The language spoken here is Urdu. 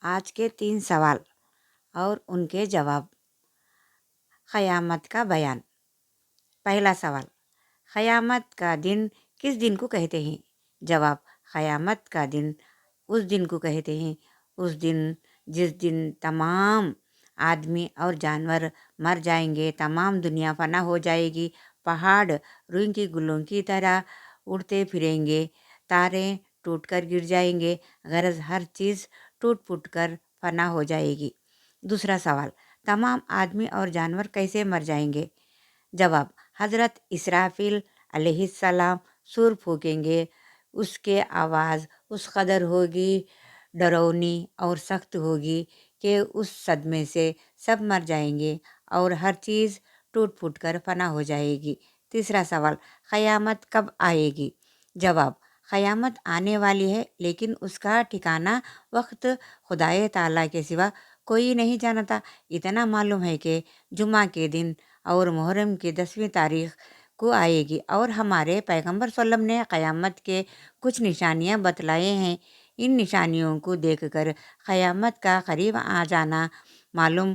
آج کے 3 سوال اور ان کے جواب۔ قیامت کا بیان۔ پہلا سوال، قیامت کا دن کس دن کو کہتے ہیں؟ جواب، قیامت کا دن اس دن کو کہتے ہیں جس دن تمام آدمی اور جانور مر جائیں گے، تمام دنیا فنا ہو جائے گی، پہاڑ روئی کی گلوں کی طرح اڑتے پھریں گے، تارے ٹوٹ کر گر جائیں گے، غرض ہر چیز ٹوٹ پھوٹ کر فنا ہو جائے گی۔ دوسرا سوال، تمام آدمی اور جانور کیسے مر جائیں گے؟ جواب، حضرت اسرافیل علیہ السلام سور پھونکیں گے، اس کے آواز اس قدر ہوگی، ڈراؤنی اور سخت ہوگی کہ اس صدمے سے سب مر جائیں گے اور ہر چیز ٹوٹ پھوٹ کر فنا ہو جائے گی۔ تیسرا سوال، قیامت کب آئے گی؟ جواب، قیامت آنے والی ہے، لیکن اس کا ٹھکانہ وقت خدائے تعالیٰ کے سوا کوئی نہیں جانتا۔ اتنا معلوم ہے کہ جمعہ کے دن اور محرم کی 10ویں تاریخ کو آئے گی، اور ہمارے پیغمبر صلی اللہ علیہ وسلم نے قیامت کے کچھ نشانیاں بتلائے ہیں۔ ان نشانیوں کو دیکھ کر قیامت کا قریب آ جانا معلوم